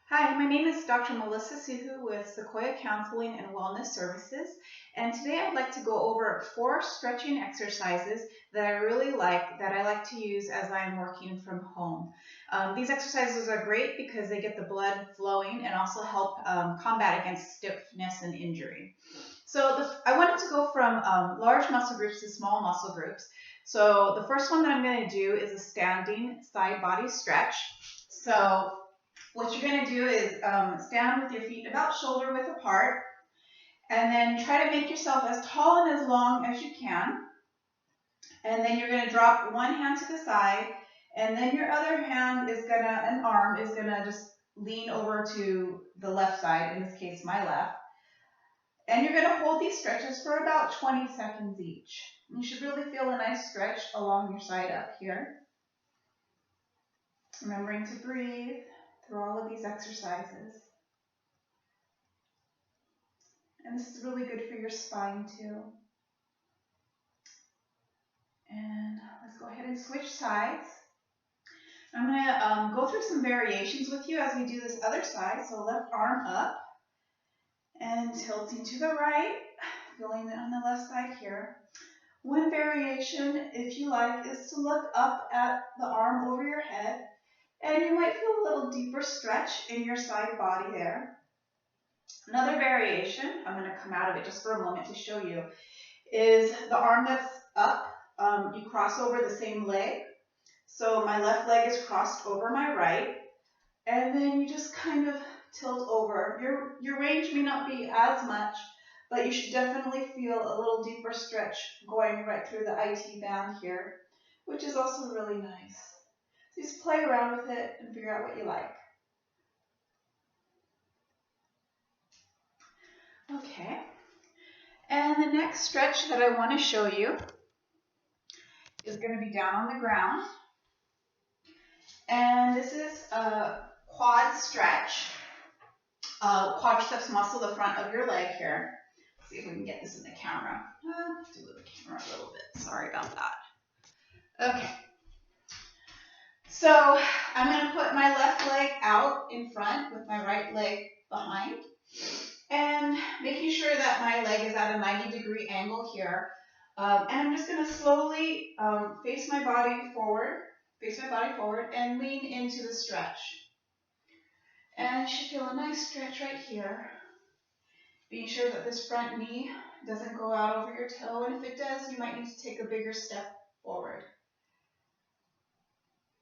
Hi, my name is Dr. Melissa Soo Hoo with Sequoia Counseling and Wellness Services, and today I'd like to go over 4 stretching exercises that I really like, that I like to use as I'm working from home. These exercises are great because they get the blood flowing and also help combat against stiffness and injury. So I wanted to go from large muscle groups to small muscle groups. So the first one that I'm going to do is a standing side body stretch. So what you're going to do is stand with your feet about shoulder width apart, and then try to make yourself as tall and as long as you can. And then you're going to drop one hand to the side, and then your other hand is going to, an arm is going to just lean over to the left side, in this case my left. And you're going to hold these stretches for about 20 seconds each. You should really feel a nice stretch along your side up here. Remembering to breathe through all of these exercises. And this is really good for your spine too. And let's go ahead and switch sides. I'm going to go through some variations with you as we do this other side. So left arm up and tilting to the right, feeling it on the left side here. One variation, if you like, is to look up at the arm over your head, and you might feel a little deeper stretch in your side body there. Another variation, I'm going to come out of it just for a moment to show you, is the arm that's up. You cross over the same leg. So my left leg is crossed over my right, and then you just kind of tilt over. Your range may not be as much, but you should definitely feel a little deeper stretch going right through the IT band here, which is also really nice. So just play around with it and figure out what you like. Okay. And the next stretch that I want to show you is going to be down on the ground. And this is a quad stretch. Quadriceps muscle, the front of your leg here. Let's see if we can get this in the camera. Do the camera a little bit. Sorry about that. Okay. So I'm going to put my left leg out in front with my right leg behind. And making sure that my leg is at a 90-degree angle here. And I'm just going to slowly face my body forward, and lean into the stretch. And you should feel a nice stretch right here. Being sure that this front knee doesn't go out over your toe, and if it does, you might need to take a bigger step forward.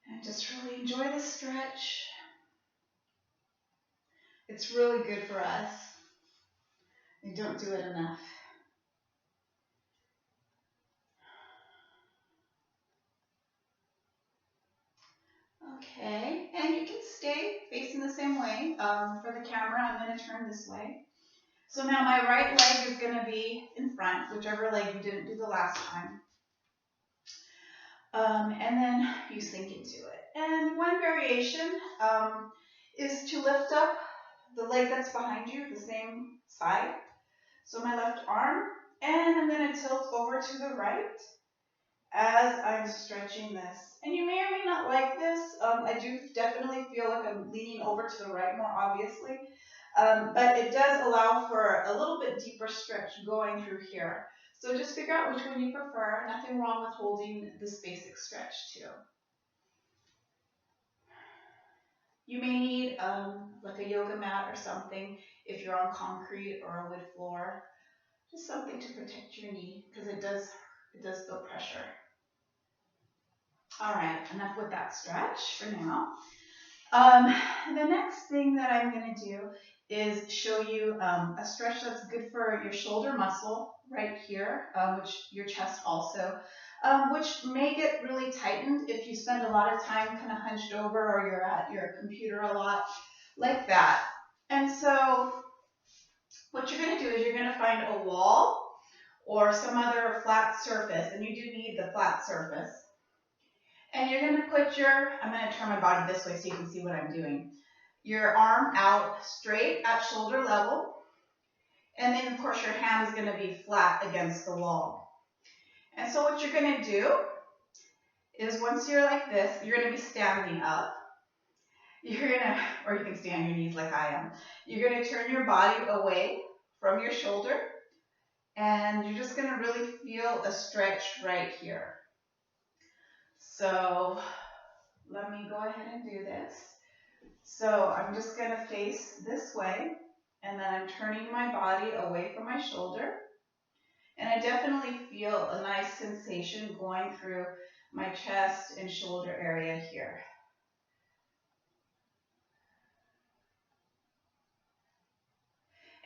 And just really enjoy the stretch. It's really good for us. We don't do it enough. Okay, and you can stay facing the same way. For the camera, I'm going to turn this way. So now my right leg is going to be in front, whichever leg you didn't do the last time. And then you sink into it. And one variation is to lift up the leg that's behind you, the same side. So my left arm, and I'm going to tilt over to the right as I'm stretching this. And you may or may not like this. I do definitely feel like I'm leaning over to the right more obviously. But it does allow for a little bit deeper stretch going through here. So just figure out which one you prefer. Nothing wrong with holding this basic stretch too. You may need like a yoga mat or something if you're on concrete or a wood floor. Just something to protect your knee because it does feel pressure. All right, enough with that stretch for now. The next thing that I'm going to do is show you a stretch that's good for your shoulder muscle right here, which your chest also, which may get really tightened if you spend a lot of time kind of hunched over or you're at your computer a lot, like that. And so what you're going to do is you're going to find a wall or some other flat surface, and you do need the flat surface. And you're going to put I'm going to turn my body this way so you can see what I'm doing. Your arm out straight at shoulder level. And then, of course, your hand is going to be flat against the wall. And so what you're going to do is once you're like this, you're going to be standing up. or you can stay on your knees like I am. You're gonna turn your body away from your shoulder, and you're just gonna really feel a stretch right here. So let me go ahead and do this. So I'm just gonna face this way, and then I'm turning my body away from my shoulder. And I definitely feel a nice sensation going through my chest and shoulder area here.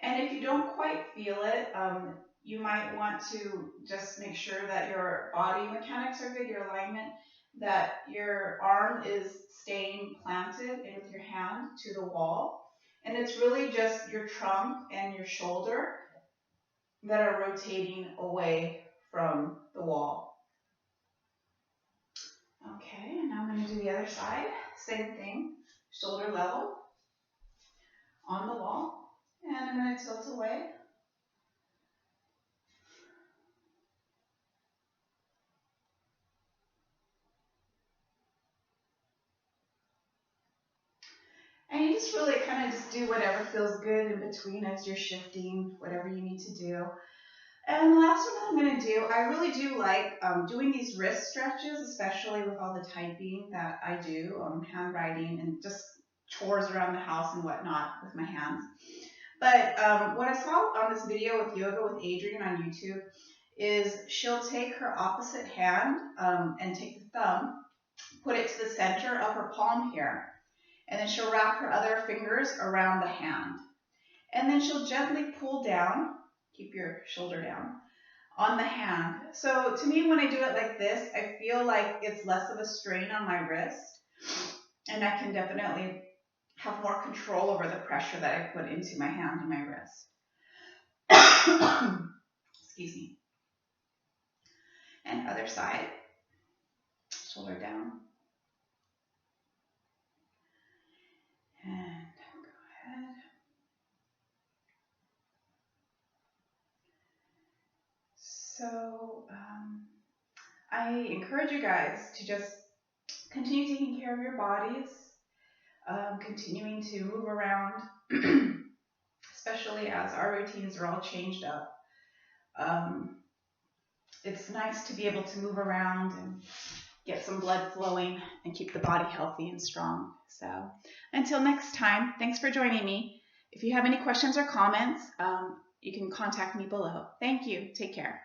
And if you don't quite feel it, you might want to just make sure that your body mechanics are good, your alignment, that your arm is staying planted in with your hand to the wall. And it's really just your trunk and your shoulder that are rotating away from the wall. Okay, and now I'm going to do the other side. Same thing, shoulder level on the wall. And I'm going to tilt away. And you just really kind of just do whatever feels good in between as you're shifting, whatever you need to do. And the last one that I'm going to do, I really do like doing these wrist stretches, especially with all the typing that I do, handwriting and just chores around the house and whatnot with my hands. But what I saw on this video with Yoga with Adrienne on YouTube is she'll take her opposite hand and take the thumb, put it to the center of her palm here, and then she'll wrap her other fingers around the hand. And then she'll gently pull down, keep your shoulder down, on the hand. So to me, when I do it like this, I feel like it's less of a strain on my wrist, and I can definitely have more control over the pressure that I put into my hand and my wrist. Excuse me. And other side, shoulder down. And go ahead. So I encourage you guys to just continue taking care of your bodies, continuing to move around, especially as our routines are all changed up. It's nice to be able to move around and get some blood flowing and keep the body healthy and strong. So until next time, thanks for joining me. If you have any questions or comments, you can contact me below. Thank you. Take care.